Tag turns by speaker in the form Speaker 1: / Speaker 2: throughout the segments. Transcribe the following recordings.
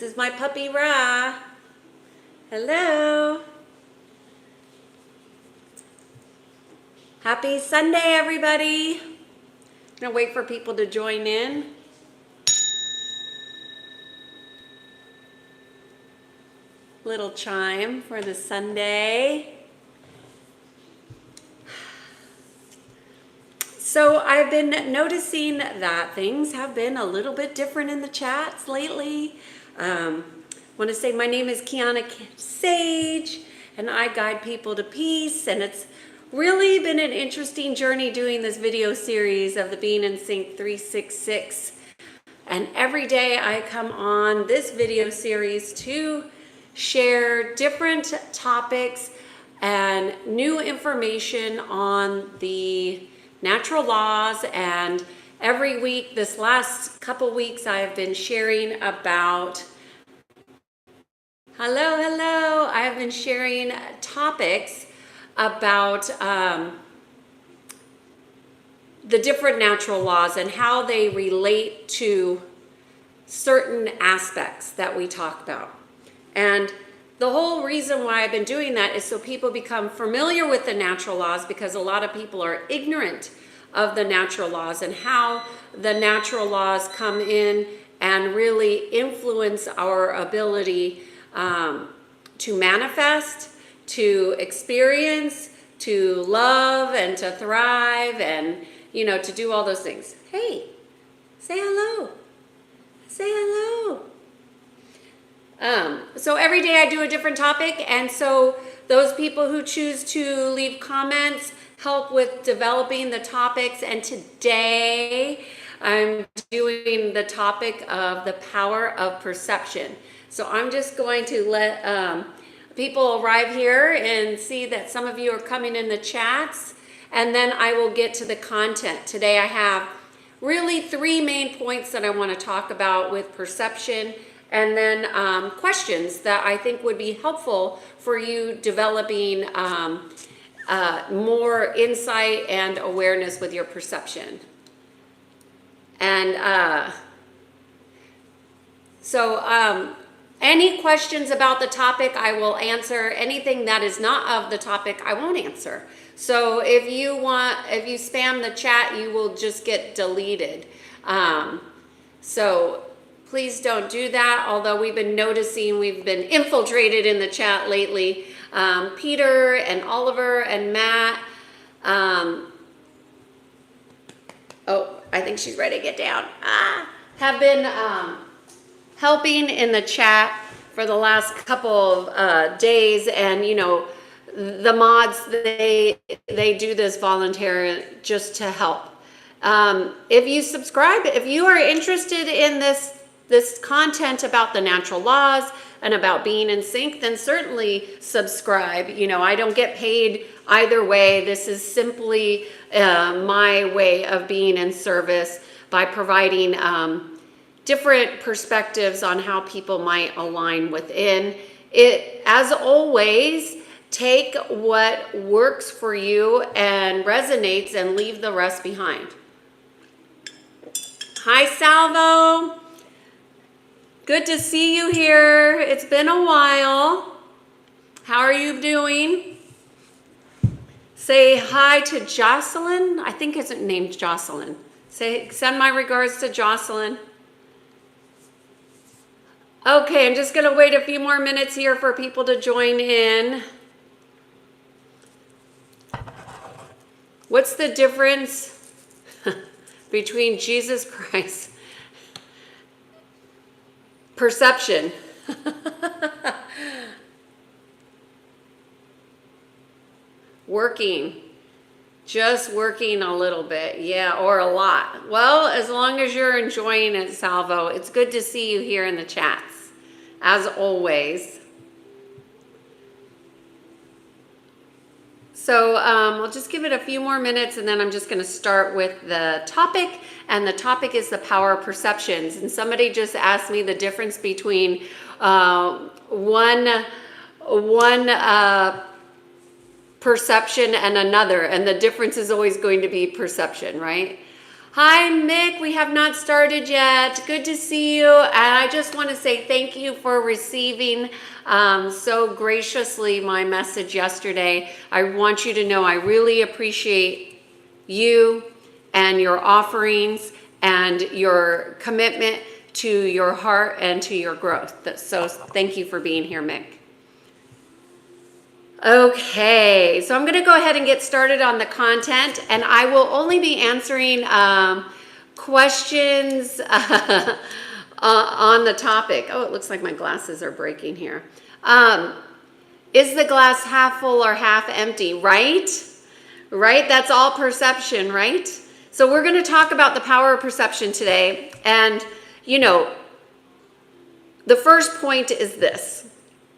Speaker 1: this is my puppy Ra. Hello. Happy Sunday, everybody. I'm gonna wait for people to join in. Little chime for the Sunday. So I've been noticing that things have been a little bit different in the chats lately. I want to say my name is Kiana Sage, and I guide people to peace, and it's really been an interesting journey doing this video series of the Being in Sync 366. And every day I come on this video series to share different topics and new information on the natural laws. And every week, this last couple weeks, I've been sharing about, I have been sharing topics about the different natural laws and how they relate to certain aspects that we talk about. And the whole reason why I've been doing that is so people become familiar with the natural laws, because a lot of people are ignorant of the natural laws and how the natural laws come in and really influence our ability to manifest, to experience, to love, and to thrive, and, you know, to do all those things. Hey, say hello. Say hello. So every day I do a different topic, and so those people who choose to leave comments help with developing the topics. And today I'm doing the topic of the power of perception. So I'm just going to let people arrive here and see that some of you are coming in the chats, and then I will get to the content. Today I have really 3 main points that I want to talk about with perception, and then questions that I think would be helpful for you developing more insight and awareness with your perception. And so any questions about the topic, I will answer. Anything that is not of the topic, I won't answer. So if you spam the chat, you will just get deleted. So please don't do that, although we've been noticing we've been infiltrated in the chat lately. Peter and Oliver and Matt. Oh, I think she's ready to get down. Have been helping in the chat for the last couple of days, and you know, the mods, they do this voluntarily just to help. If you subscribe, if you are interested in this content about the natural laws and about being in sync, then certainly subscribe. You know, I don't get paid either way. This is simply my way of being in service by providing different perspectives on how people might align within it. As always, take what works for you and resonates and leave the rest behind. Hi, Salvo. Good to see you here. It's been a while. How are you doing? Say hi to Jocelyn. I think it's named Jocelyn. Send my regards to Jocelyn. Okay, I'm just going to wait a few more minutes here for people to join in. What's the difference between Jesus Christ? Perception. Working. Just working a little bit. Yeah, or a lot. Well, as long as you're enjoying it, Salvo, it's good to see you here in the chats, as always. So we'll just give it a few more minutes, and then I'm just going to start with the topic. And the topic is the power of perceptions. And somebody just asked me the difference between one perception and another. And the difference is always going to be perception, right? Hi, Mick. We have not started yet. Good to see you. And I just want to say thank you for receiving so graciously my message yesterday. I want you to know I really appreciate you and your offerings and your commitment to your heart and to your growth. So thank you for being here, Mick. Okay, so I'm going to go ahead and get started on the content, and I will only be answering questions on the topic. Oh, it looks like my glasses are breaking here. Is the glass half full or half empty? Right? Right? That's all perception, right? So we're going to talk about the power of perception today. And, you know, the first point is this.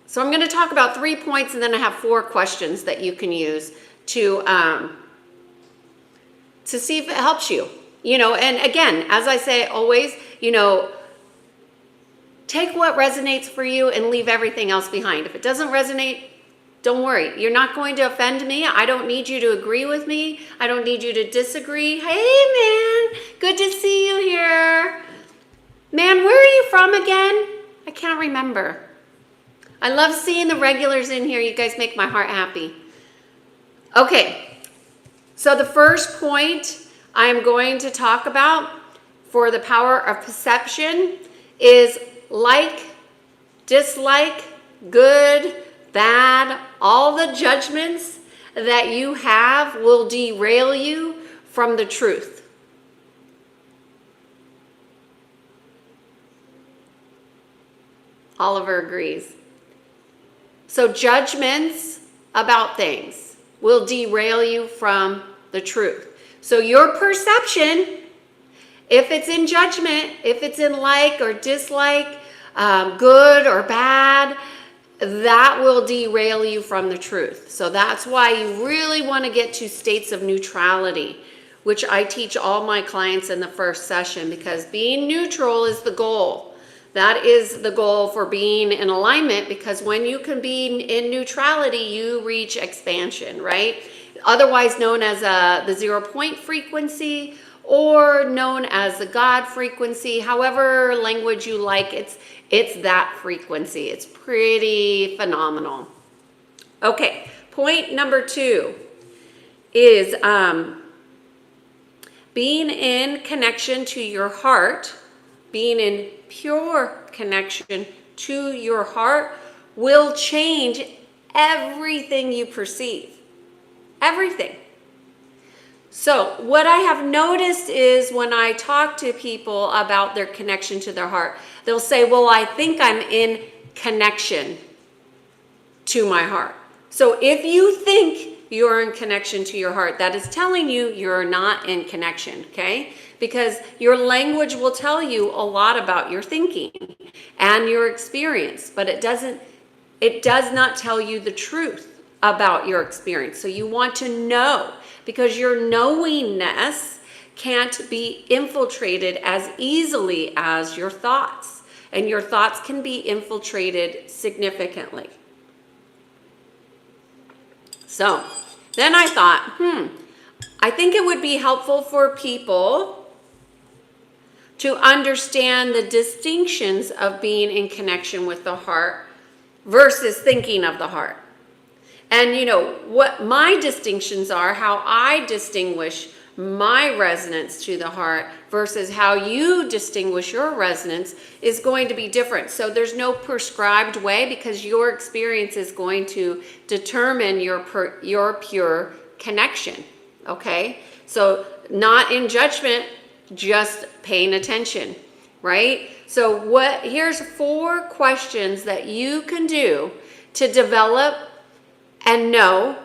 Speaker 1: So I'm going to talk about 3 points, and then I have 4 questions that you can use to see if it helps you. You know, and again, as I say always, you know, take what resonates for you and leave everything else behind. If it doesn't resonate, don't worry. You're not going to offend me. I don't need you to agree with me. I don't need you to disagree. Hey, man. Good to see you here. Man, where are you from again? I can't remember. I love seeing the regulars in here. You guys make my heart happy. Okay, so the first point I'm going to talk about for the power of perception is like, dislike, good, bad, all the judgments that you have will derail you from the truth. Oliver agrees. So judgments about things will derail you from the truth. So your perception, if it's in judgment, if it's in like or dislike, good or bad, that will derail you from the truth. So that's why you really want to get to states of neutrality, which I teach all my clients in the first session, because being neutral is the goal. That is the goal for being in alignment, because when you can be in neutrality, you reach expansion, right? Otherwise known as the 0 point frequency, or known as the God frequency, however language you like, it's that frequency. It's pretty phenomenal. Okay, point number 2 is being in connection to your heart, being in pure connection to your heart will change everything you perceive. Everything. So what I have noticed is when I talk to people about their connection to their heart, they'll say, well, I think I'm in connection to my heart. So if you think you're in connection to your heart, that is telling you you're not in connection, okay? Because your language will tell you a lot about your thinking and your experience, but it does not tell you the truth about your experience. So you want to know, because your knowingness can't be infiltrated as easily as your thoughts, and your thoughts can be infiltrated significantly. So then I thought, I think it would be helpful for people to understand the distinctions of being in connection with the heart versus thinking of the heart. And you know, what my distinctions are, how I distinguish my resonance to the heart versus how you distinguish your resonance is going to be different. So there's no prescribed way, because your experience is going to determine your pure connection, okay? So not in judgment, just paying attention, right? So here's 4 questions that you can do to develop and know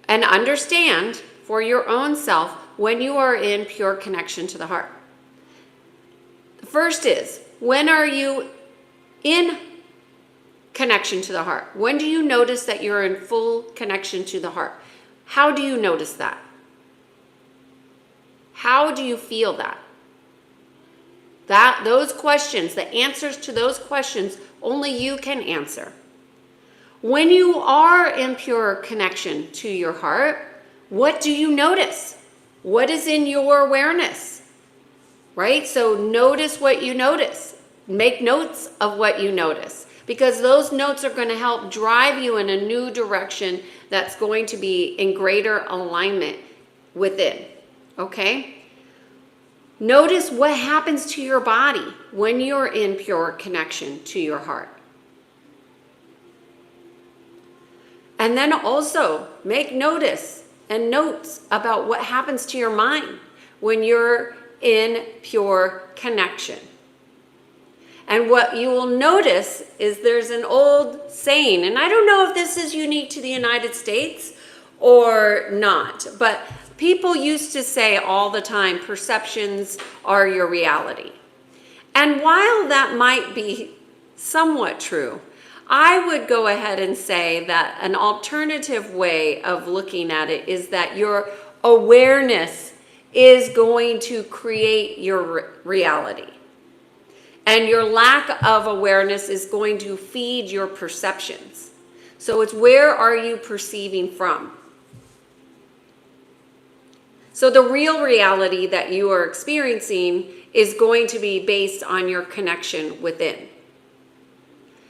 Speaker 1: and understand for your own self when you are in pure connection to the heart. The first is, when are you in connection to the heart? When do you notice that you're in full connection to the heart? How do you notice that? How do you feel that? Those questions, the answers to those questions, only you can answer. When you are in pure connection to your heart, what do you notice? What is in your awareness? right? So notice what you notice. Make notes of what you notice, because those notes are going to help drive you in a new direction that's going to be in greater alignment within, okay? Notice what happens to your body when you're in pure connection to your heart. And then also make notes about what happens to your mind when you're in pure connection. And what you will notice is there's an old saying, and I don't know if this is unique to the United States or not, but people used to say all the time, perceptions are your reality. And while that might be somewhat true, I would go ahead and say that an alternative way of looking at it is that your awareness is going to create your reality. And your lack of awareness is going to feed your perceptions. So it's where are you perceiving from? So the real reality that you are experiencing is going to be based on your connection within.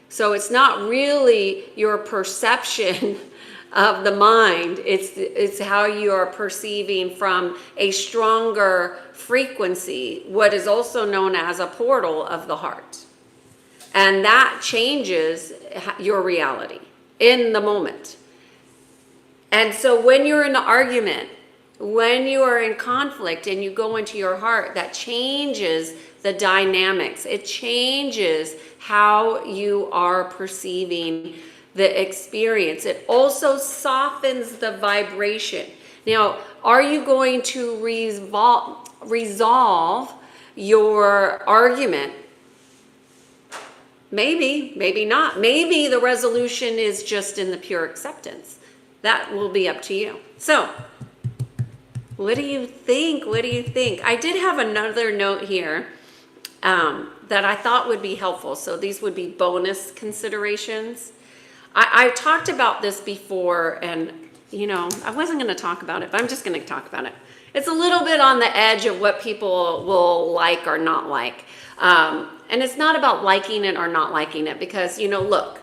Speaker 1: So it's not really your perception of the mind, it's how you are perceiving from a stronger frequency, what is also known as a portal of the heart. And that changes your reality in the moment. And so when you're in an argument, when you are in conflict and you go into your heart, that changes the dynamics. It changes how you are perceiving the experience. It also softens the vibration. Now, are you going to resolve your argument? Maybe, maybe not. Maybe the resolution is just in the pure acceptance. That will be up to you. So, what do you think? What do you think? I did have another note here that I thought would be helpful. So these would be bonus considerations. I talked about this before, and I wasn't going to talk about it, but I'm just going to talk about it. It's a little bit on the edge of what people will like or not like. And it's not about liking it or not liking it, because, look,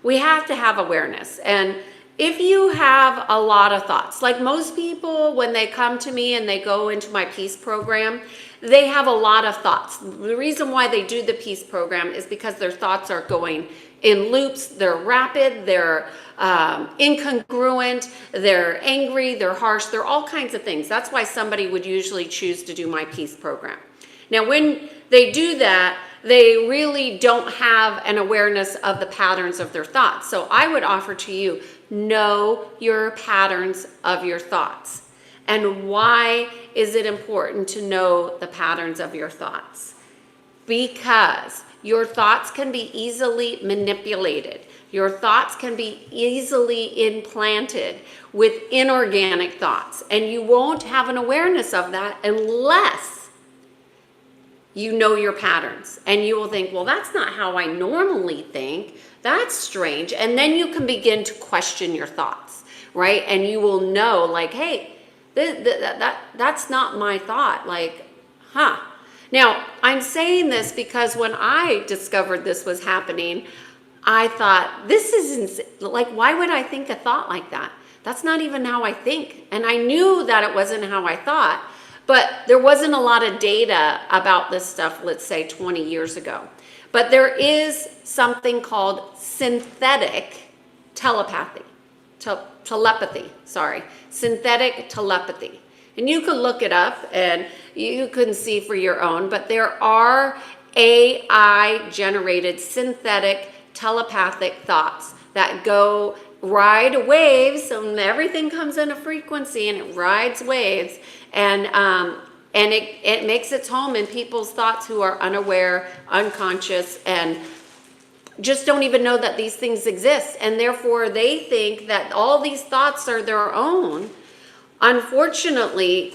Speaker 1: we have to have awareness. And if you have a lot of thoughts, like most people, when they come to me and they go into my peace program, they have a lot of thoughts. The reason why they do the peace program is because their thoughts are going in loops. They're rapid, they're incongruent, they're angry, they're harsh, they're all kinds of things. That's why somebody would usually choose to do my peace program. Now, when they do that, they really don't have an awareness of the patterns of their thoughts. So I would offer to you, know your patterns of your thoughts. And why is it important to know the patterns of your thoughts? Because your thoughts can be easily manipulated. Your thoughts can be easily implanted with inorganic thoughts. And you won't have an awareness of that unless you know your patterns. And you will think, well, that's not how I normally think. That's strange. And then you can begin to question your thoughts, right? And you will know, like, hey, that's not my thought. Like, Now, I'm saying this because when I discovered this was happening, I thought, this is like, why would I think a thought like that? That's not even how I think. And I knew that it wasn't how I thought, but there wasn't a lot of data about this stuff, let's say 20 years ago. But there is something called synthetic telepathy. Synthetic telepathy. And you could look it up and you can see for your own, but there are AI-generated synthetic telepathic thoughts that ride waves, so everything comes in a frequency and it rides waves, and it makes its home in people's thoughts who are unaware, unconscious, and just don't even know that these things exist, and therefore they think that all these thoughts are their own. Unfortunately,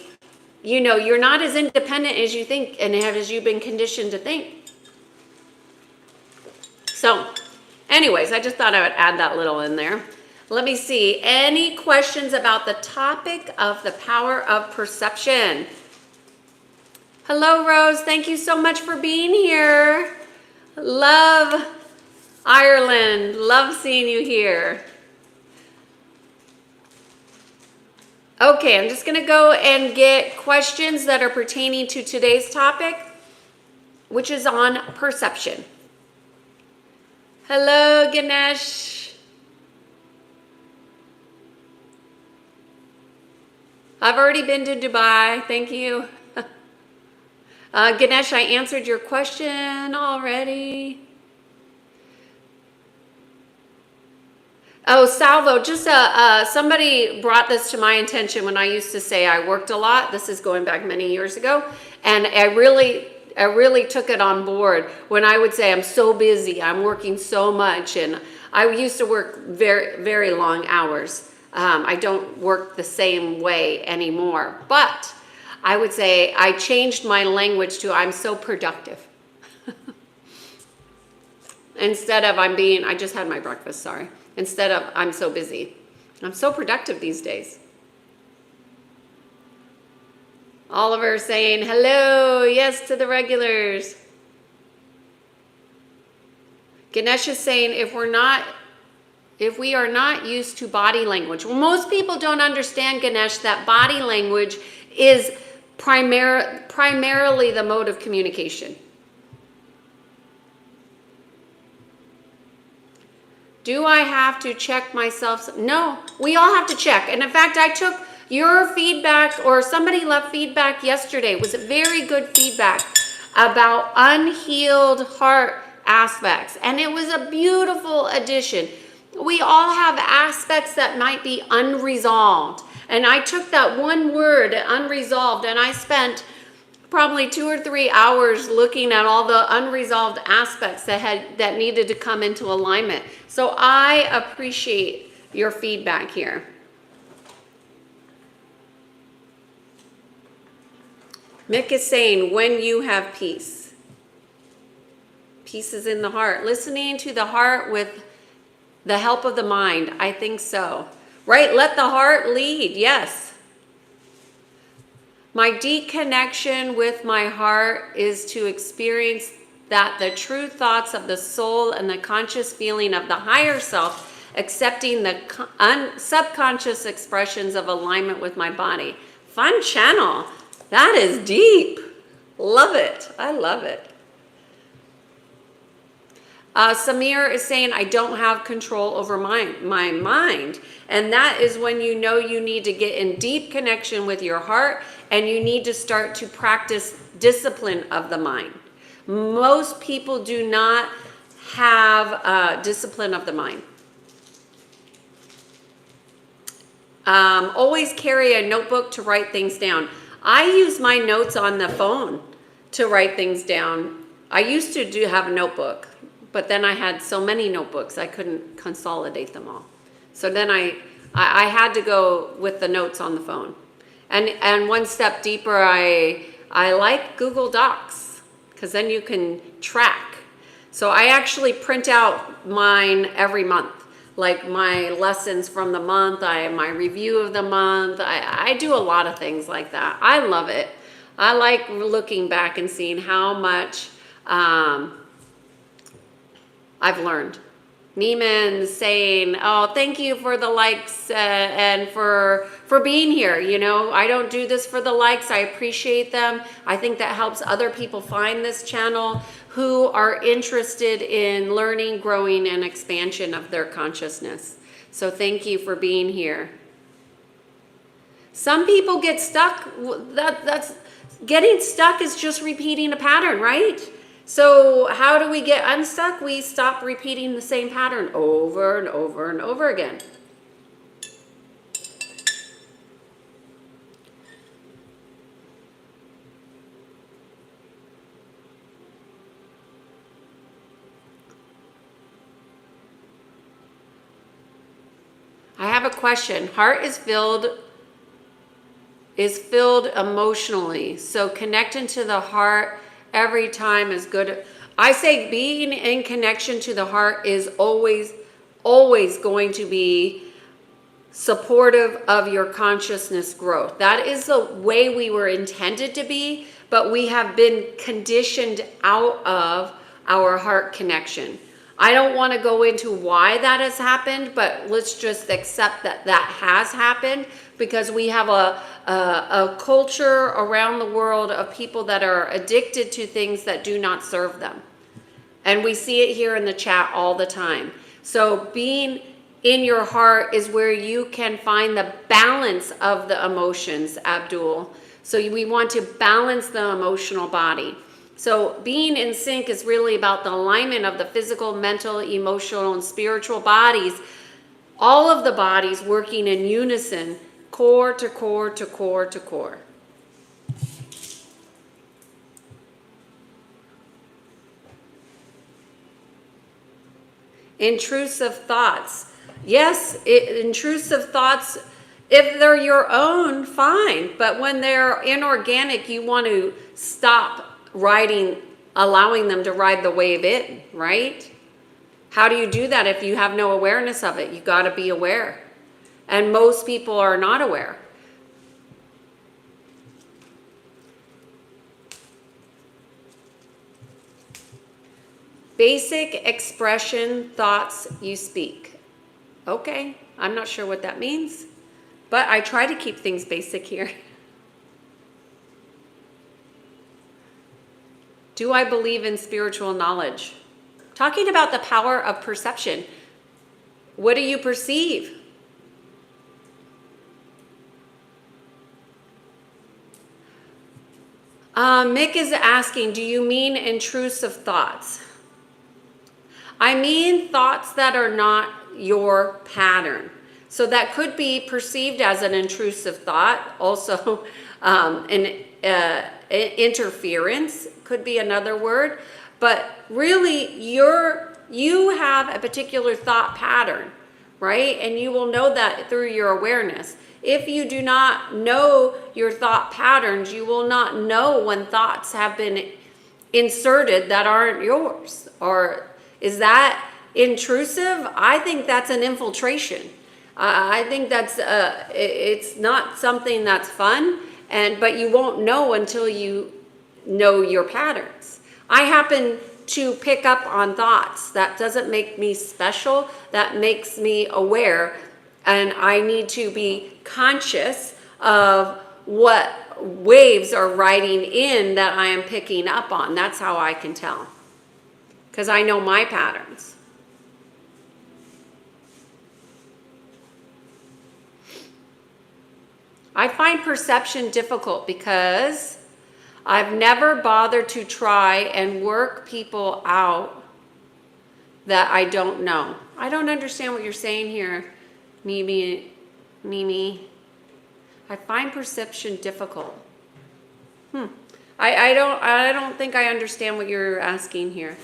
Speaker 1: you're not as independent as you think and as you've been conditioned to think. So, anyways, I just thought I would add that little in there. Let me see. Any questions about the topic of the power of perception? Hello, Rose. Thank you so much for being here. Love Ireland. Love seeing you here. Okay, I'm just going to go and get questions that are pertaining to today's topic, which is on perception. Hello, Ganesh. I've already been to Dubai. Thank you. Ganesh, I answered your question already. Oh, Salvo, just somebody brought this to my attention when I used to say I worked a lot. This is going back many years ago. And I really took it on board when I would say I'm so busy, I'm working so much. And I used to work very, very long hours. I don't work the same way anymore. But I would say I changed my language to I'm so productive. Instead of I just had my breakfast, sorry. Instead of I'm so busy. I'm so productive these days. Oliver saying hello, yes to the regulars. Ganesh is saying if we are not used to body language. Well, most people don't understand, Ganesh, that body language is primarily the mode of communication. Do I have to check myself? No, we all have to check. And in fact, I took your feedback, or somebody left feedback yesterday. It was very good feedback about unhealed heart aspects. And it was a beautiful addition. We all have aspects that might be unresolved. And I took that one word, unresolved, and I spent probably 2 or 3 hours looking at all the unresolved aspects that needed to come into alignment. So I appreciate your feedback here. Mick is saying, when you have peace. Peace is in the heart. Listening to the heart with the help of the mind. I think so. Right? Let the heart lead. Yes. My deep connection with my heart is to experience that the true thoughts of the soul and the conscious feeling of the higher self, accepting the subconscious expressions of alignment with my body. Fun channel. That is deep. Love it. I love it. Samir is saying, I don't have control over my mind. And that is when you know you need to get in deep connection with your heart, and you need to start to practice discipline of the mind. Most people do not have discipline of the mind. Always carry a notebook to write things down. I use my notes on the phone to write things down. I used to have a notebook, but then I had so many notebooks I couldn't consolidate them all. So then I had to go with the notes on the phone. And one step deeper, I like Google Docs, because then you can track. So I actually print out mine every month, like my lessons from the month, my review of the month. I do a lot of things like that. I love it. I like looking back and seeing how much I've learned. Neiman saying, oh, thank you for the likes and for being here. You know, I don't do this for the likes. I appreciate them. I think that helps other people find this channel who are interested in learning, growing, and expansion of their consciousness. So thank you for being here. Some people get stuck. That's getting stuck is just repeating a pattern, right? So how do we get unstuck? We stop repeating the same pattern over and over and over again. I have a question. Heart is filled emotionally. So connecting to the heart every time is good. I say being in connection to the heart is always going to be supportive of your consciousness growth. That is the way we were intended to be, but we have been conditioned out of our heart connection. I don't want to go into why that has happened, but let's just accept that that has happened, because we have a culture around the world of people that are addicted to things that do not serve them. And we see it here in the chat all the time. So being in your heart is where you can find the balance of the emotions, Abdul. So we want to balance the emotional body. So being in sync is really about the alignment of the physical, mental, emotional, and spiritual bodies. All of the bodies working in unison, core to core to core to core. Intrusive thoughts. Yes, intrusive thoughts, if they're your own, fine. But when they're inorganic, you want to stop allowing them to ride the wave in, right? How do you do that if you have no awareness of it? You got to be aware. And most people are not aware. Basic expression, thoughts you speak. Okay, I'm not sure what that means, but I try to keep things basic here. Do I believe in spiritual knowledge? Talking about the power of perception. What do you perceive? Mick is asking, do you mean intrusive thoughts? I mean thoughts that are not your pattern. So that could be perceived as an intrusive thought. Also, interference could be another word. But really, you have a particular thought pattern, right? And you will know that through your awareness. If you do not know your thought patterns, you will not know when thoughts have been inserted that aren't yours. Or is that intrusive? I think that's an infiltration. I think that's it's not something that's fun, but you won't know until you know your patterns. I happen to pick up on thoughts. That doesn't make me special. That makes me aware, and I need to be conscious of what waves are riding in that I am picking up on. That's how I can tell, because I know my patterns. I find perception difficult because I've never bothered to try and work people out that I don't know. I don't understand what you're saying here, Mimi. I find perception difficult. I don't think I understand what you're asking here.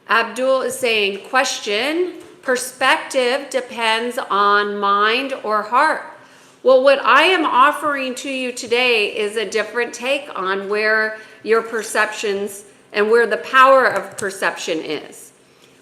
Speaker 1: Abdul is saying, question, perspective depends on mind or heart. Well, what I am offering to you today is a different take on where your perceptions and where the power of perception is.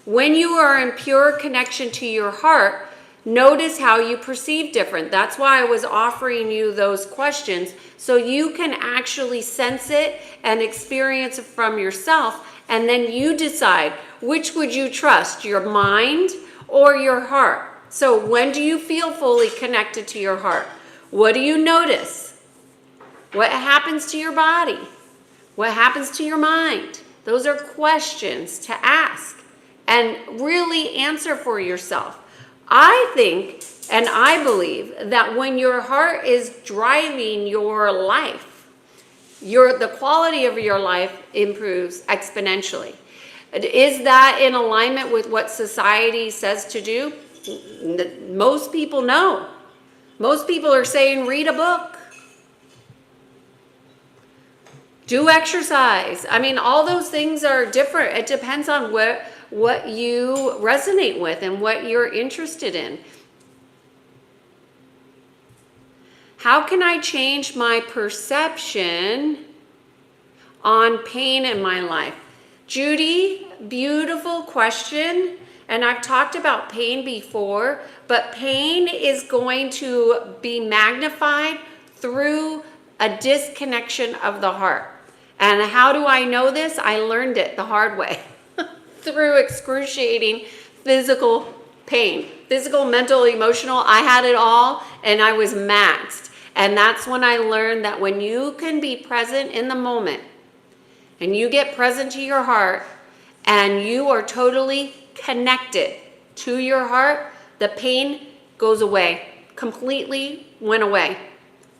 Speaker 1: When you are in pure connection to your heart, notice how you perceive different. That's why I was offering you those questions, so you can actually sense it and experience it from yourself, and then you decide which would you trust, your mind or your heart. So when do you feel fully connected to your heart? What do you notice? What happens to your body? What happens to your mind? Those are questions to ask and really answer for yourself. I think and I believe that when your heart is driving your life, the quality of your life improves exponentially. Is that in alignment with what society says to do? Most people know. Most people are saying read a book, do exercise. I mean, all those things are different. It depends on what you resonate with and what you're interested in. How can I change my perception on pain in my life? Judy, beautiful question. And I've talked about pain before, but pain is going to be magnified through a disconnection of the heart. And how do I know this? I learned it the hard way through excruciating physical pain, physical, mental, emotional. I had it all and I was maxed. And that's when I learned that when you can be present in the moment and you get present to your heart and you are totally connected to your heart, the pain goes away, completely went away.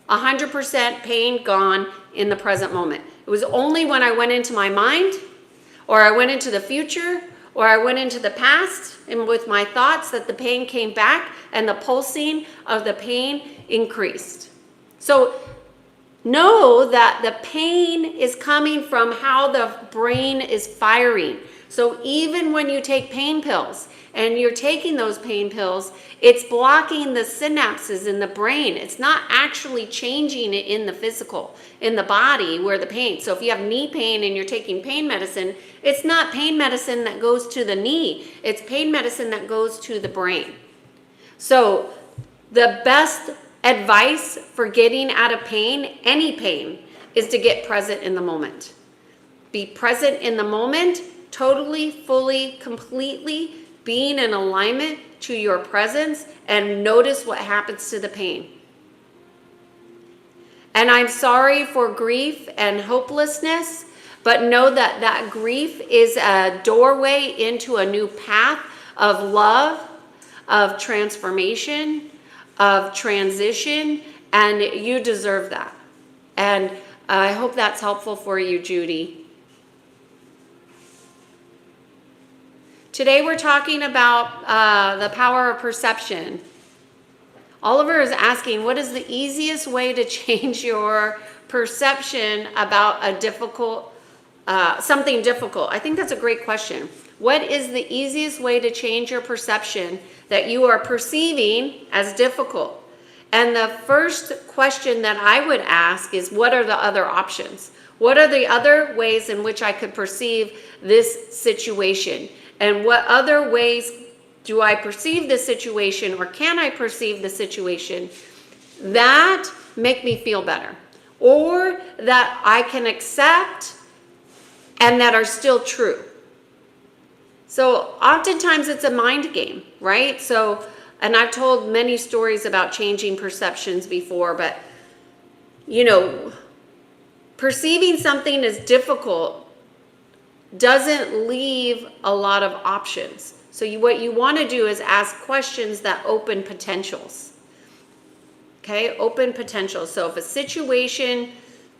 Speaker 1: 100% pain gone in the present moment. It was only when I went into my mind or I went into the future or I went into the past and with my thoughts that the pain came back and the pulsing of the pain increased. So know that the pain is coming from how the brain is firing. So even when you take pain pills and you're taking those pain pills, it's blocking the synapses in the brain. It's not actually changing it in the physical, in the body where the pain. So if you have knee pain and you're taking pain medicine, it's not pain medicine that goes to the knee. It's pain medicine that goes to the brain. So the best advice for getting out of pain, any pain, is to get present in the moment. Be present in the moment, totally, fully, completely being in alignment to your presence, and notice what happens to the pain. And I'm sorry for grief and hopelessness, but know that that grief is a doorway into a new path of love, of transformation, of transition, and you deserve that. And I hope that's helpful for you, Judy. Today we're talking about the power of perception. Oliver is asking, what is the easiest way to change your perception about a difficult, something difficult? I think that's a great question. What is the easiest way to change your perception that you are perceiving as difficult? And the first question that I would ask is, what are the other options? What are the other ways in which I could perceive this situation? And what other ways do I perceive the situation, or can I perceive the situation that make me feel better, or that I can accept and that are still true? So oftentimes it's a mind game, right? So, and I've told many stories about changing perceptions before, but you know, perceiving something as difficult doesn't leave a lot of options. So what you want to do is ask questions that open potentials. Okay, open potentials. So if a situation,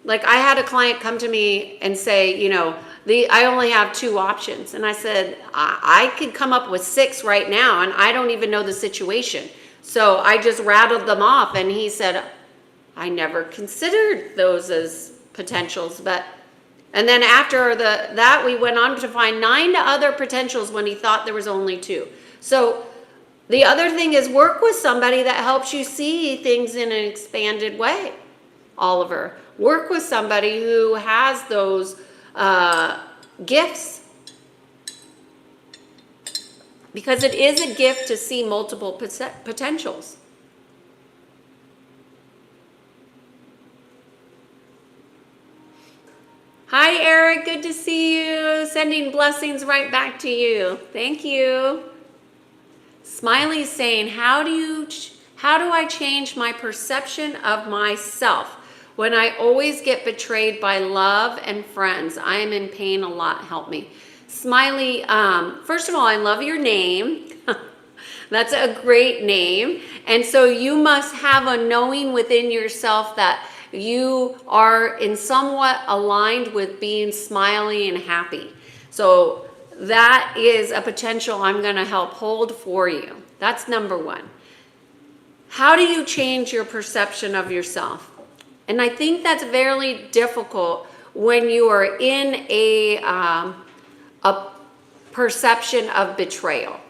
Speaker 1: like I had a client come to me and say, you know, I only have 2 options. And I said, I could come up with 6 right now and I don't even know the situation. So I just rattled them off, and he said, I never considered those as potentials, and then after that, we went on to find 9 other potentials when he thought there was only 2. So the other thing is, work with somebody that helps you see things in an expanded way, Oliver. Work with somebody who has those gifts. Because it is a gift to see multiple potentials. Hi, Eric. Good to see you. Sending blessings right back to you. Thank you. Smiley's saying, how do I change my perception of myself when I always get betrayed by love and friends? I am in pain a lot. Help me. Smiley, first of all, I love your name. That's a great name. And so you must have a knowing within yourself that you are in somewhat aligned with being smiley and happy. So that is a potential I'm going to help hold for you. That's number 1. How do you change your perception of yourself? And I think that's very difficult when you are in a perception of betrayal,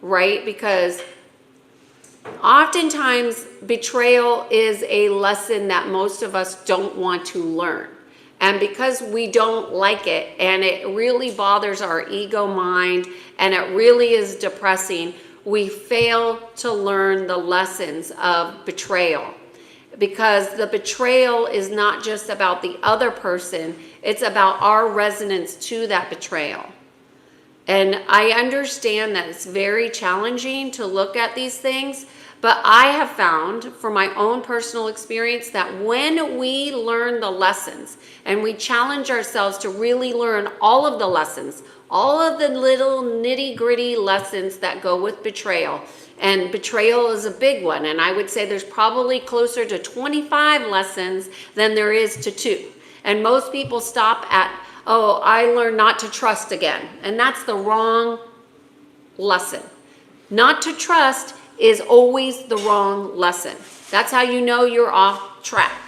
Speaker 1: right? Because oftentimes betrayal is a lesson that most of us don't want to learn. And because we don't like it, and it really bothers our ego mind, and it really is depressing, we fail to learn the lessons of betrayal. Because the betrayal is not just about the other person, it's about our resonance to that betrayal. And I understand that it's very challenging to look at these things, but I have found from my own personal experience that when we learn the lessons and we challenge ourselves to really learn all of the lessons, all of the little nitty-gritty lessons that go with betrayal, and betrayal is a big one, and I would say there's probably closer to 25 lessons than there is to 2. And most people stop at, oh, I learned not to trust again. And that's the wrong lesson. Not to trust is always the wrong lesson. That's how you know you're off track.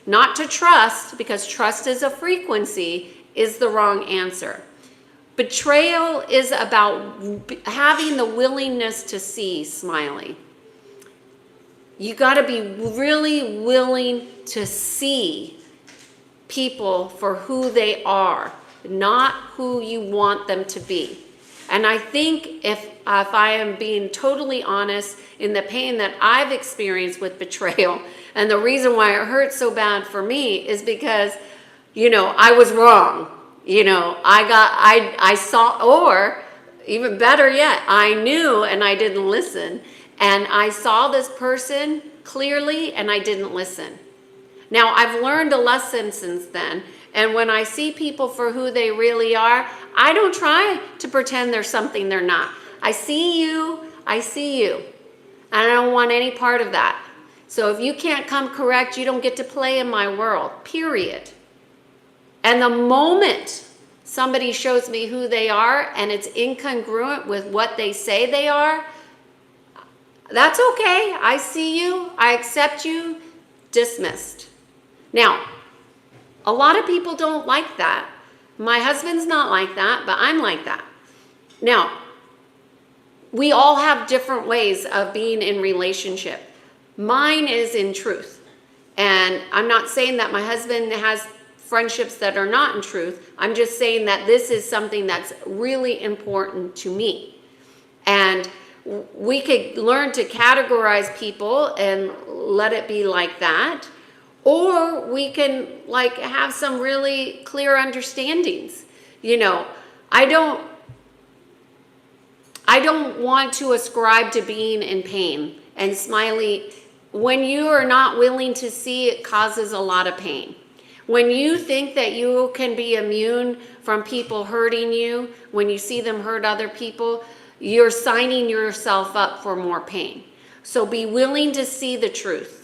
Speaker 1: Not to trust, because trust is a frequency, is the wrong answer. Betrayal is about having the willingness to see, Smiley. You got to be really willing to see people for who they are, not who you want them to be. And I think if I am being totally honest in the pain that I've experienced with betrayal, and the reason why it hurts so bad for me is because, I was wrong. I saw, or even better yet, I knew and I didn't listen. And I saw this person clearly and I didn't listen. Now, I've learned a lesson since then. And when I see people for who they really are, I don't try to pretend they're something they're not. I see you. And I don't want any part of that. So if you can't come correct, you don't get to play in my world, period. And the moment somebody shows me who they are and it's incongruent with what they say they are, that's okay. I see you. I accept you. Dismissed. Now, a lot of people don't like that. My husband's not like that, but I'm like that. Now, we all have different ways of being in relationship. Mine is in truth. And I'm not saying that my husband has friendships that are not in truth. I'm just saying that this is something that's really important to me. And we could learn to categorize people and let it be like that. Or we can have some really clear understandings. I don't want to ascribe to being in pain. And Smiley, when you are not willing to see, it causes a lot of pain. When you think that you can be immune from people hurting you, when you see them hurt other people, you're signing yourself up for more pain. So be willing to see the truth.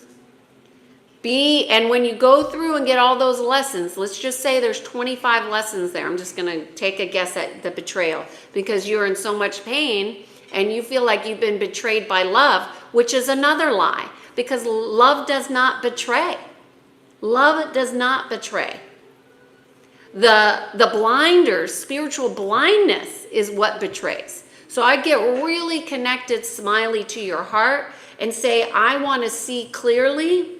Speaker 1: And when you go through and get all those lessons, let's just say there's 25 lessons there. I'm just going to take a guess at the betrayal because you're in so much pain and you feel like you've been betrayed by love, which is another lie because love does not betray. Love does not betray. The blinders, spiritual blindness is what betrays. So I get really connected, Smiley, to your heart and say, I want to see clearly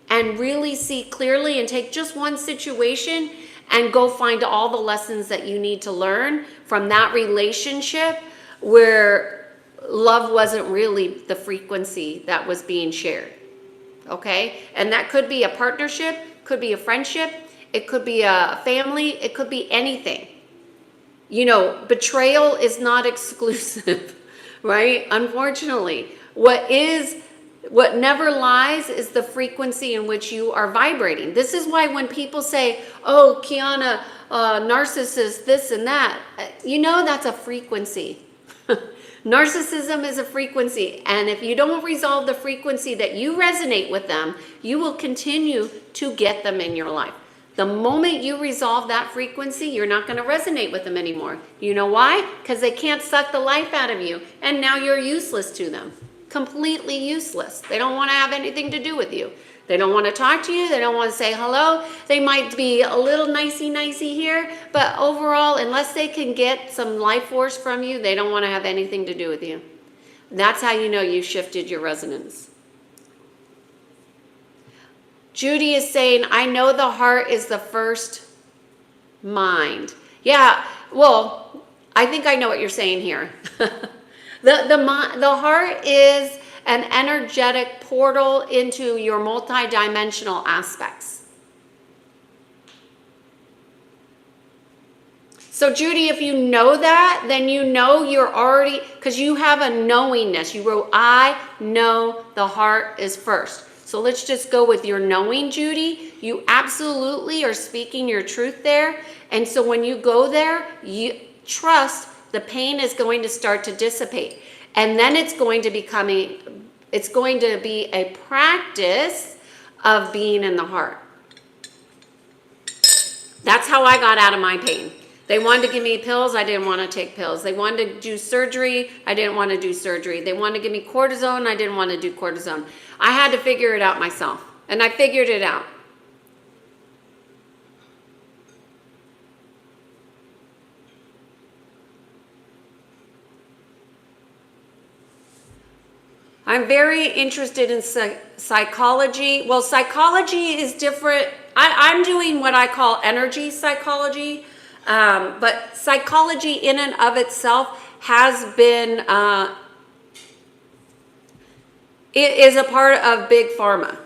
Speaker 1: and really see clearly and take just one situation and go find all the lessons that you need to learn from that relationship where love wasn't really the frequency that was being shared. Okay? And that could be a partnership, could be a friendship, it could be a family, it could be anything. Betrayal is not exclusive, right? Unfortunately, what never lies is the frequency in which you are vibrating. This is why when people say, oh, Kiana, narcissist, this and that, that's a frequency. Narcissism is a frequency. And if you don't resolve the frequency that you resonate with them, you will continue to get them in your life. The moment you resolve that frequency, you're not going to resonate with them anymore. You know why? Because they can't suck the life out of you. And now you're useless to them. Completely useless. They don't want to have anything to do with you. They don't want to talk to you. They don't want to say hello. They might be a little nicey here, but overall, unless they can get some life force from you, they don't want to have anything to do with you. That's how you know you shifted your resonance. Judy is saying, I know the heart is the first mind. Yeah, well, I think I know what you're saying here. The heart is an energetic portal into your multidimensional aspects. So Judy, if you know that, then you know you're already, because you have a knowingness. You wrote, I know the heart is first. So let's just go with your knowing, Judy. You absolutely are speaking your truth there. And so when you go there, you trust the pain is going to start to dissipate. And then it's going to be a practice of being in the heart. That's how I got out of my pain. They wanted to give me pills. I didn't want to take pills. They wanted to do surgery. I didn't want to do surgery. They wanted to give me cortisone. I didn't want to do cortisone. I had to figure it out myself. And I figured it out. I'm very interested in psychology. Well, psychology is different. I'm doing what I call energy psychology. But psychology in and of itself has been, it is a part of big pharma.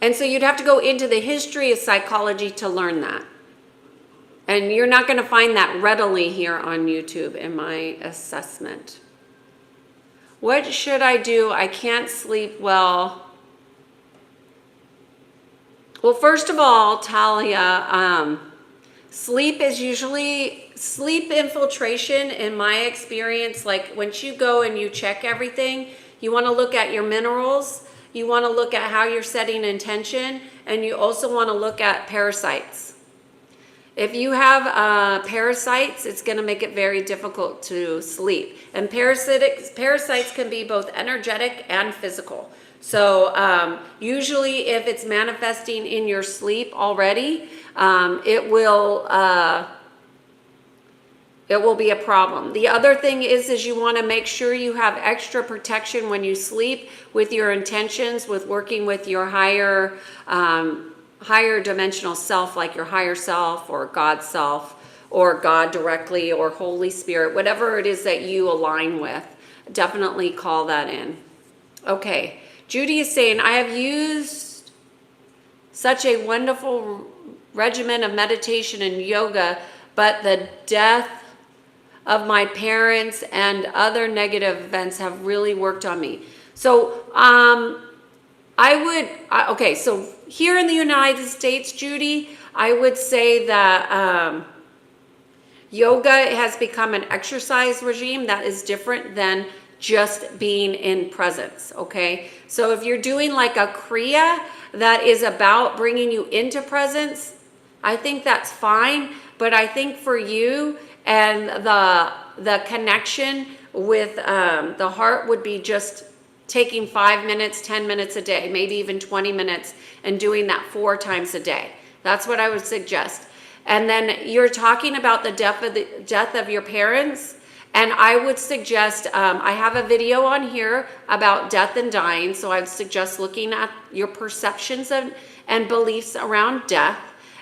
Speaker 1: And so you'd have to go into the history of psychology to learn that. And you're not going to find that readily here on YouTube in my assessment. What should I do? I can't sleep well. Well, first of all, Talia, sleep is usually, sleep infiltration in my experience, like once you go and you check everything, you want to look at your minerals, you want to look at how you're setting intention, and you also want to look at parasites. If you have parasites, it's going to make it very difficult to sleep. And parasites can be both energetic and physical. So usually if it's manifesting in your sleep already, it will be a problem. The other thing is you want to make sure you have extra protection when you sleep with your intentions, with working with your higher dimensional self, like your higher self or God self or God directly or Holy Spirit, whatever it is that you align with. Definitely call that in. Okay. Judy is saying, I have used such a wonderful regimen of meditation and yoga, but the death of my parents and other negative events have really worked on me. So okay, so here in the United States, Judy, I would say that yoga has become an exercise regime that is different than just being in presence, okay? So if you're doing like a Kriya that is about bringing you into presence, I think that's fine. But I think for you and the connection with the heart would be just taking 5 minutes, 10 minutes a day, maybe even 20 minutes, and doing that 4 times a day. That's what I would suggest. And then you're talking about the death of your parents. And I would suggest, I have a video on here about death and dying. So I would suggest looking at your perceptions and beliefs around death.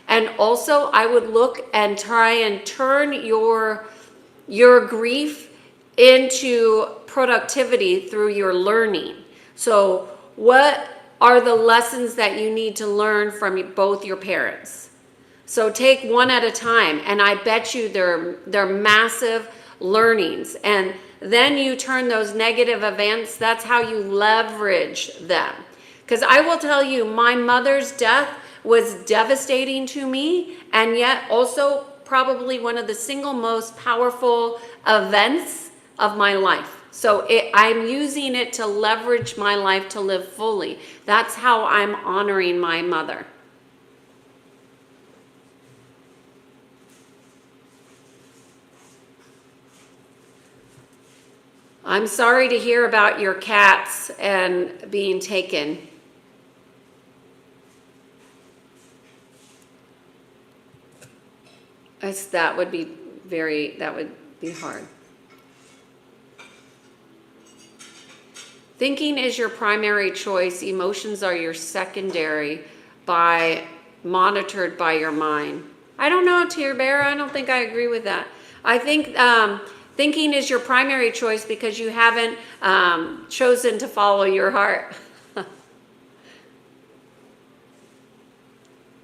Speaker 1: And also I would look and try and turn your grief into productivity through your learning. So what are the lessons that you need to learn from both your parents? So take one at a time. And I bet you they're massive learnings, and then you turn those negative events, that's how you leverage them. Because I will tell you, my mother's death was devastating to me, and yet also probably one of the single most powerful events of my life. So I'm using it to leverage my life to live fully. That's how I'm honoring my mother. I'm sorry to hear about your cats and being taken. That would be hard. Thinking is your primary choice. Emotions are your secondary. monitored by your mind. I don't know, Tear Bear. I don't think I agree with that. I think thinking is your primary choice because you haven't chosen to follow your heart.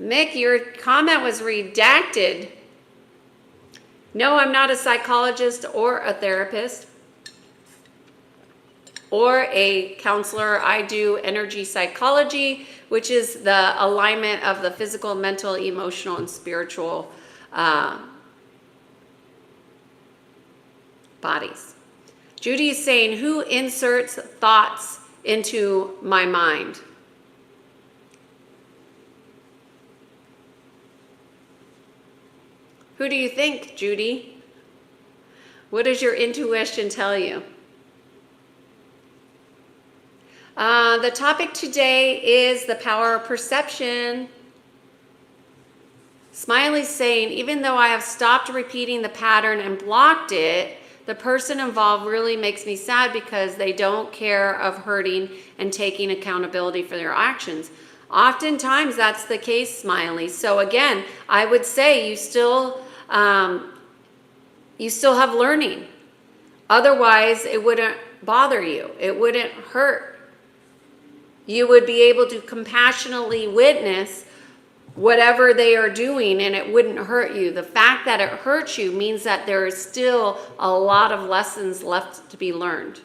Speaker 1: Mick, your comment was redacted. No, I'm not a psychologist or a therapist or a counselor. I do energy psychology, which is the alignment of the physical, mental, emotional, and spiritual bodies. Judy is saying, who inserts thoughts into my mind? Who do you think, Judy? What does your intuition tell you? The topic today is the power of perception. Smiley's saying, even though I have stopped repeating the pattern and blocked it, the person involved really makes me sad because they don't care of hurting and taking accountability for their actions. Oftentimes that's the case, Smiley. So again, I would say you still have learning. Otherwise, it wouldn't bother you. It wouldn't hurt. You would be able to compassionately witness whatever they are doing and it wouldn't hurt you. The fact that it hurts you means that there is still a lot of lessons left to be learned.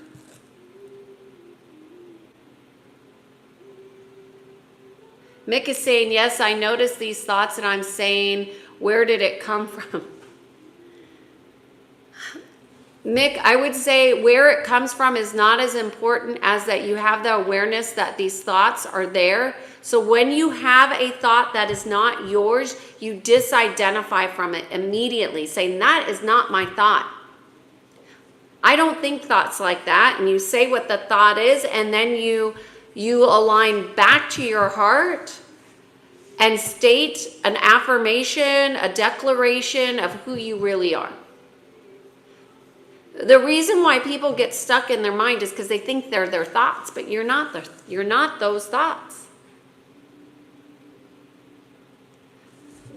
Speaker 1: Mick is saying, yes, I noticed these thoughts and I'm saying, where did it come from? Mick, I would say where it comes from is not as important as that you have the awareness that these thoughts are there. So when you have a thought that is not yours, you disidentify from it immediately, saying that is not my thought. I don't think thoughts like that. And you say what the thought is, and then you align back to your heart and state an affirmation, a declaration of who you really are. The reason why people get stuck in their mind is because they think they're their thoughts, but you're not those thoughts.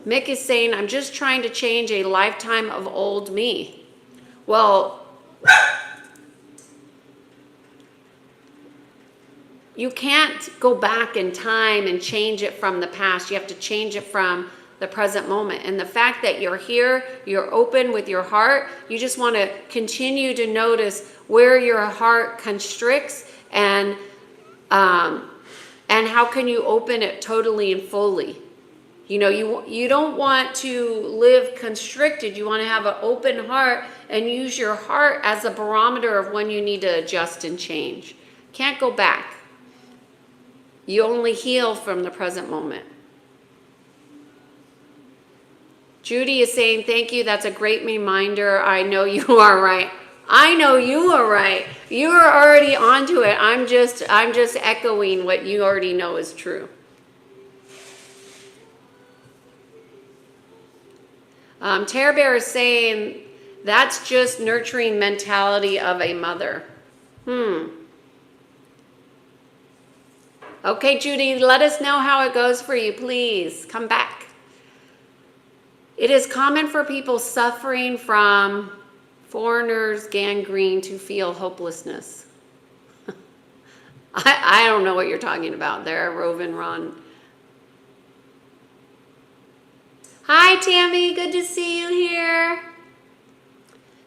Speaker 1: Mick is saying, I'm just trying to change a lifetime of old me. Well, you can't go back in time and change it from the past. You have to change it from the present moment. And the fact that you're here, you're open with your heart, you just want to continue to notice where your heart constricts and how can you open it totally and fully. You know, you don't want to live constricted. You want to have an open heart and use your heart as a barometer of when you need to adjust and change. Can't go back. You only heal from the present moment. Judy is saying, thank you. That's a great reminder. I know you are right. I know you are right. You are already onto it. I'm just echoing what you already know is true. Tara Bear is saying, that's just nurturing mentality of a mother. Okay, Judy, let us know how it goes for you, please. Come back. It is common for people suffering from foreigners' gangrene to feel hopelessness. I don't know what you're talking about there, Rovin Ron. Hi, Tammy. Good to see you here.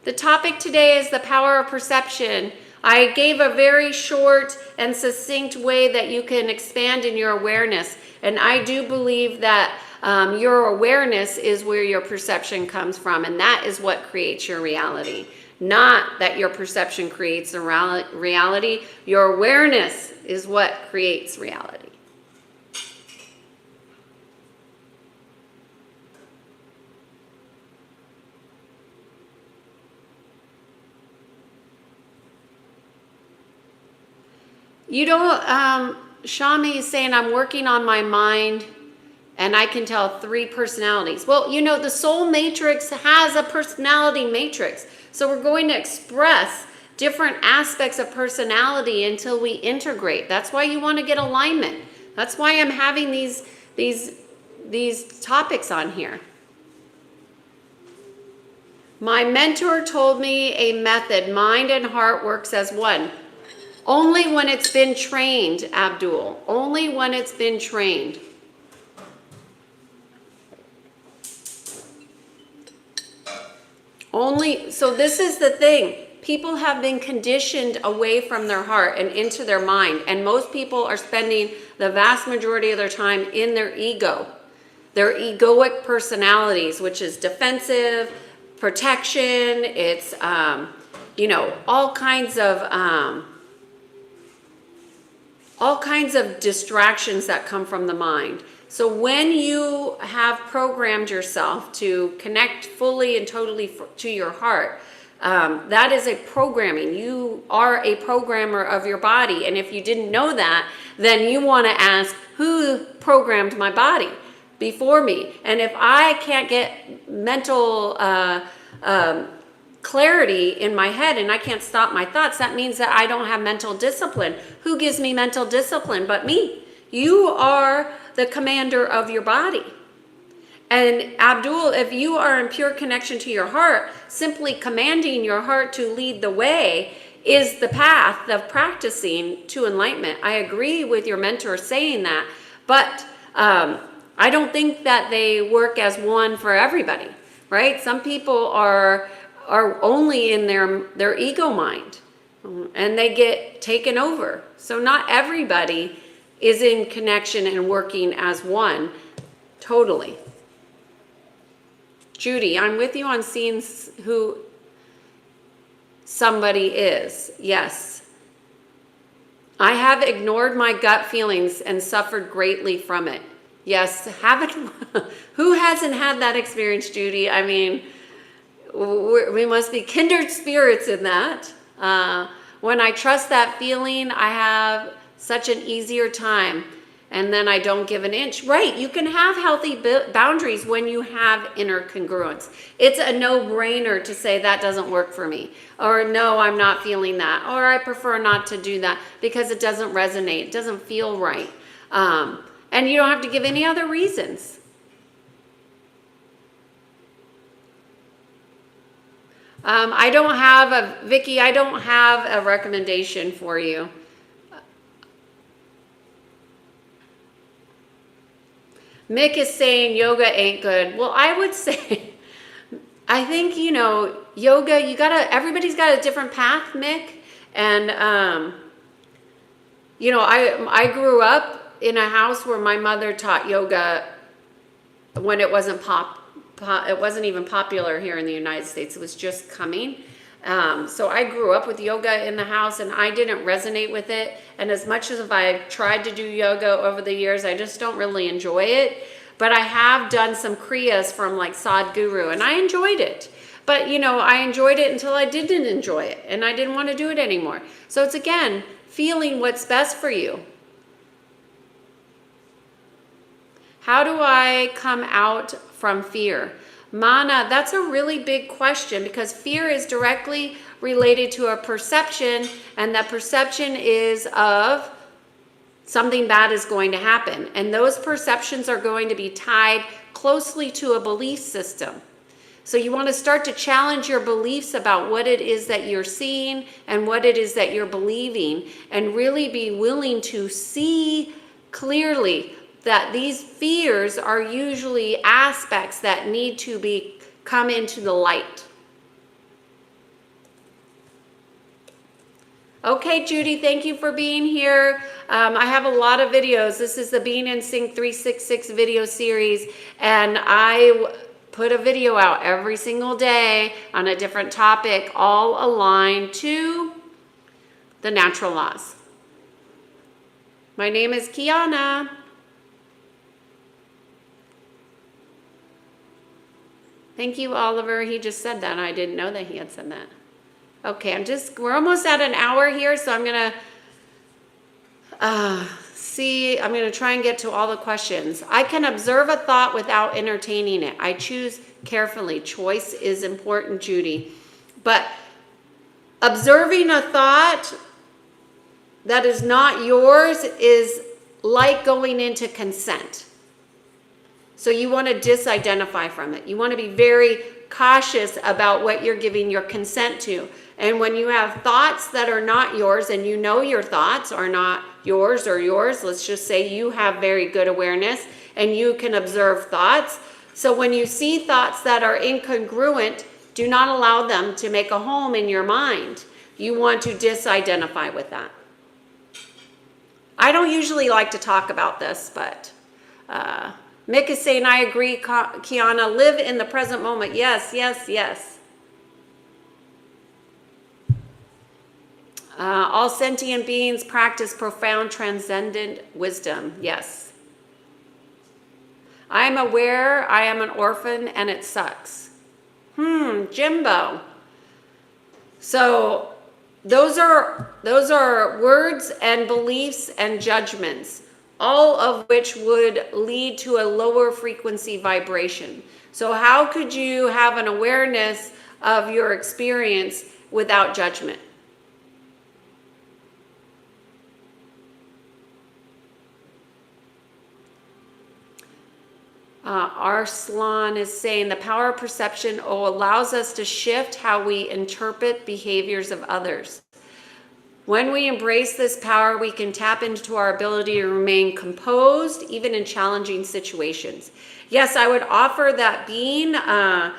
Speaker 1: The topic today is the power of perception. I gave a very short and succinct way that you can expand in your awareness. And I do believe that your awareness is where your perception comes from. And that is what creates your reality. Not that your perception creates a reality. Your awareness is what creates reality. You don't, Shami is saying, I'm working on my mind and I can tell 3 personalities. Well, you know, the soul matrix has a personality matrix. So we're going to express different aspects of personality until we integrate. That's why you want to get alignment. That's why I'm having these these topics on here. My mentor told me a method, mind and heart works as one. Only when it's been trained, Abdul. Only when it's been trained. So this is the thing. People have been conditioned away from their heart and into their mind. And most people are spending the vast majority of their time in their ego. Their egoic personalities, which is defensive, protection, it's, all kinds of distractions that come from the mind. So when you have programmed yourself to connect fully and totally to your heart, that is a programming. You are a programmer of your body. And if you didn't know that, then you want to ask, who programmed my body before me? And if I can't get mental clarity in my head and I can't stop my thoughts, that means that I don't have mental discipline. Who gives me mental discipline but me? You are the commander of your body. And Abdul, if you are in pure connection to your heart, simply commanding your heart to lead the way is the path of practicing to enlightenment. I agree with your mentor saying that, but I don't think that they work as one for everybody, right? Some people are only in their ego mind and they get taken over. So not everybody is in connection and working as one totally. Judy, I'm with you on seeing who somebody is. Yes. I have ignored my gut feelings and suffered greatly from it. Yes. Who hasn't had that experience, Judy? I mean, we must be kindred spirits in that. When I trust that feeling, I have such an easier time, and then I don't give an inch. Right, you can have healthy boundaries when you have inner congruence. It's a no-brainer to say that doesn't work for me, or no, I'm not feeling that, or I prefer not to do that because it doesn't resonate, it doesn't feel right. And you don't have to give any other reasons. Vicky, I don't have a recommendation for you. Mick is saying yoga ain't good. Well, I would say, I think, yoga, everybody's got a different path, Mick. And, I grew up in a house where my mother taught yoga when it wasn't it wasn't even popular here in the United States. It was just coming. So I grew up with yoga in the house and I didn't resonate with it. And as much as I've tried to do yoga over the years, I just don't really enjoy it. But I have done some kriyas from like Sadhguru and I enjoyed it. But I enjoyed it until I didn't enjoy it and I didn't want to do it anymore. So it's again, feeling what's best for you. How do I come out from fear? Mana, that's a really big question because fear is directly related to a perception, and that perception is of something bad is going to happen. And those perceptions are going to be tied closely to a belief system. So you want to start to challenge your beliefs about what it is that you're seeing and what it is that you're believing, and really be willing to see clearly that these fears are usually aspects that need to come into the light. Okay, Judy, thank you for being here. I have a lot of videos. This is the Being in Sync 366 video series, and I put a video out every single day on a different topic, all aligned to the natural laws. My name is Kiana. Thank you, Oliver. He just said that. I didn't know that he had said that. Okay, we're almost at an hour here, so I'm going to try and get to all the questions. I can observe a thought without entertaining it. I choose carefully. Choice is important, Judy. But observing a thought that is not yours is like going into consent. So you want to disidentify from it. You want to be very cautious about what you're giving your consent to. And when you have thoughts that are not yours, and you know your thoughts are not yours or yours, let's just say you have very good awareness and you can observe thoughts. So when you see thoughts that are incongruent, do not allow them to make a home in your mind. You want to disidentify with that. I don't usually like to talk about this, but Mick is saying, I agree, Kiana, live in the present moment. Yes, yes, yes. All sentient beings practice profound transcendent wisdom. Yes. I am aware I am an orphan and it sucks. Jimbo. So those are words and beliefs and judgments, all of which would lead to a lower frequency vibration. So how could you have an awareness of your experience without judgment? Arslan is saying the power of perception allows us to shift how we interpret behaviors of others. When we embrace this power, we can tap into our ability to remain composed, even in challenging situations. Yes, I would offer that being a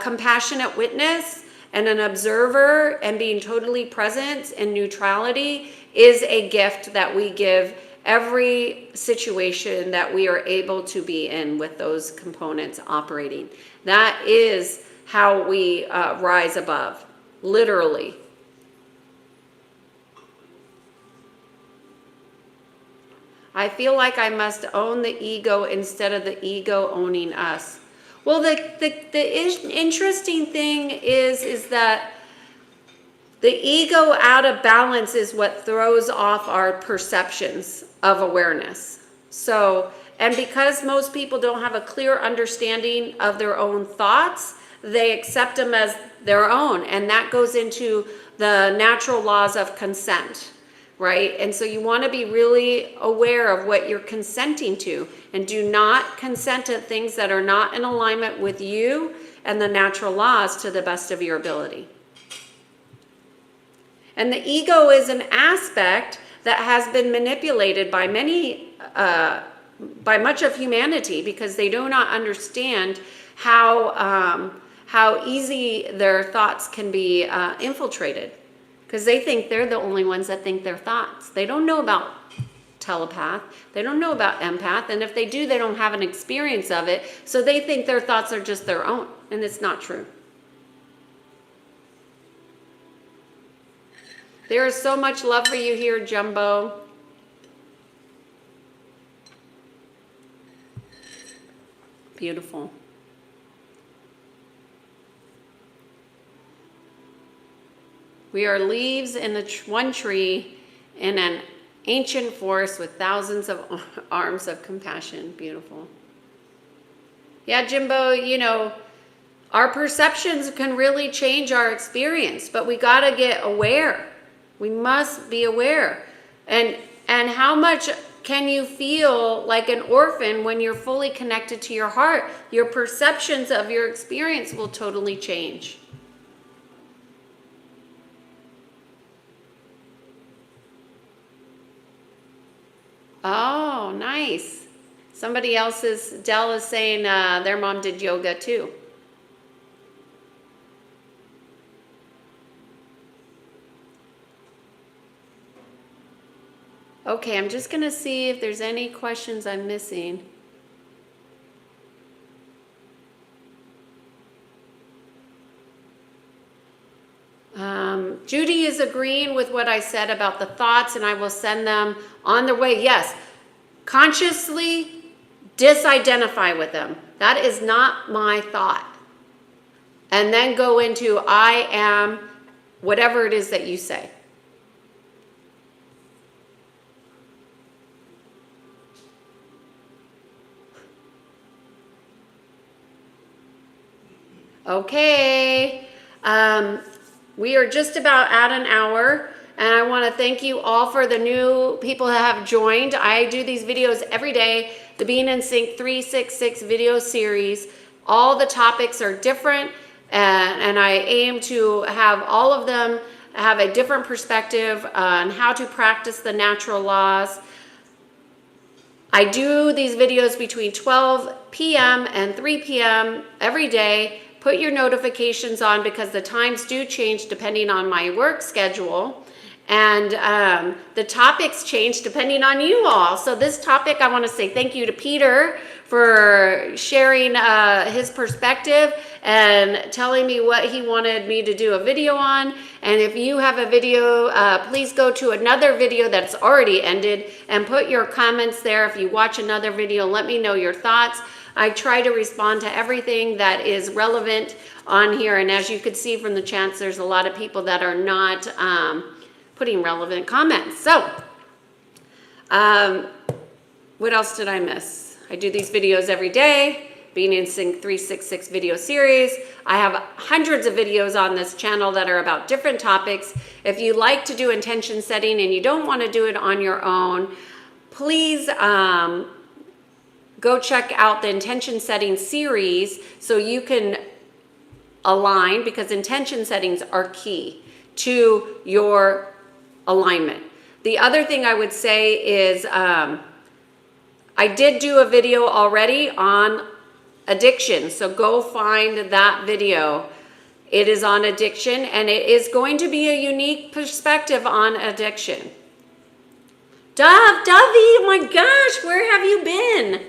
Speaker 1: compassionate witness and an observer and being totally present in neutrality is a gift that we give every situation that we are able to be in with those components operating. That is how we rise above, literally. I feel like I must own the ego instead of the ego owning us. Well, the interesting thing is that the ego out of balance is what throws off our perceptions of awareness. So, and because most people don't have a clear understanding of their own thoughts, they accept them as their own. And that goes into the natural laws of consent, right? And so you want to be really aware of what you're consenting to, and do not consent to things that are not in alignment with you and the natural laws to the best of your ability. And the ego is an aspect that has been manipulated by by much of humanity, because they do not understand how easy their thoughts can be infiltrated, because they think they're the only ones that think their thoughts. They don't know about telepath. They don't know about empath. And if they do, they don't have an experience of it. So they think their thoughts are just their own. And it's not true. There is so much love for you here, Jumbo. Beautiful. We are leaves in one tree in an ancient forest with thousands of arms of compassion. Beautiful. Yeah, Jimbo, you know, our perceptions can really change our experience, but we got to get aware. We must be aware. And how much can you feel like an orphan when you're fully connected to your heart? Your perceptions of your experience will totally change. Oh, nice. Somebody else's, Dell is saying their mom did yoga too. Okay, I'm just going to see if there's any questions I'm missing. Judy is agreeing with what I said about the thoughts, and I will send them on their way. Yes, consciously disidentify with them. That is not my thought. And then go into I am, whatever it is that you say. Okay, we are just about at an hour, and I want to thank you all for the new people that have joined. I do these videos every day. the Being in Sync 366 video series. All the topics are different, and I aim to have all of them have a different perspective on how to practice the natural laws. I do these videos between 12 p.m. and 3 p.m. every day. Put your notifications on because the times do change depending on my work schedule. And the topics change depending on you all. So this topic, I want to say thank you to Peter for sharing his perspective and telling me what he wanted me to do a video on. And if you have a video, please go to another video that's already ended and put your comments there. If you watch another video, let me know your thoughts. I try to respond to everything that is relevant on here. And as you could see from the chats, there's a lot of people that are not putting relevant comments. So, what else did I miss? I do these videos every day, Being in Sync 366 video series. I have hundreds of videos on this channel that are about different topics. If you like to do intention setting and you don't want to do it on your own, please go check out the intention setting series so you can align, because intention settings are key to your alignment. The other thing I would say is I did do a video already on addiction, so go find that video. It is on addiction, and it is going to be a unique perspective on addiction. Dovey, oh my gosh, where have you been?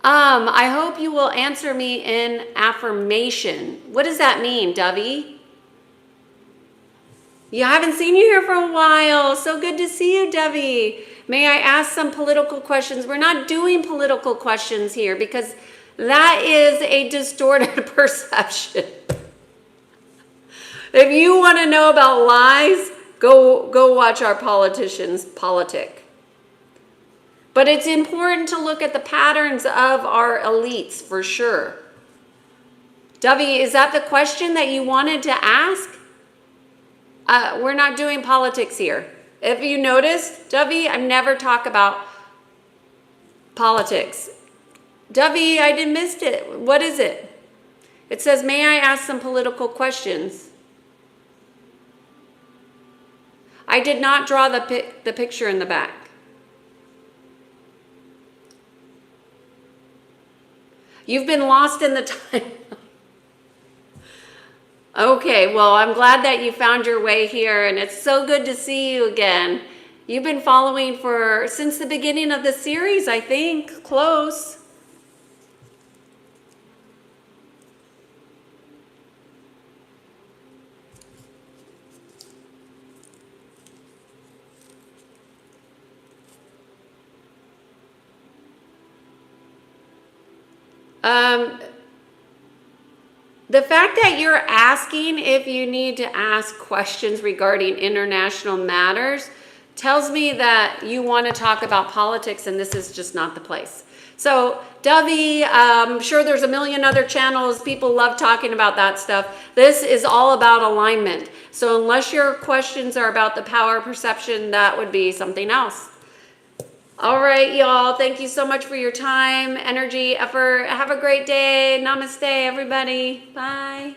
Speaker 1: I hope you will answer me in affirmation. What does that mean, Dovey? You haven't seen you here for a while. So good to see you, Dovey. May I ask some political questions? We're not doing political questions here because that is a distorted perception. If you want to know about lies, go watch our politicians politic. But it's important to look at the patterns of our elites for sure. Dovey, is that the question that you wanted to ask? We're not doing politics here. If you noticed, Dovey, I never talk about politics. Dovey, I didn't miss it. What is it? It says, may I ask some political questions? I did not draw the picture in the back. You've been lost in the time. Okay, well, I'm glad that you found your way here, and it's so good to see you again. You've been following since the beginning of the series, I think, close. The fact that you're asking if you need to ask questions regarding international matters tells me that you want to talk about politics, and this is just not the place. So, Dovey, I'm sure there's a million other channels. People love talking about that stuff. This is all about alignment. So unless your questions are about the power perception, that would be something else. All right, y'all. Thank you so much for your time, energy, effort. Have a great day. Namaste, everybody. Bye.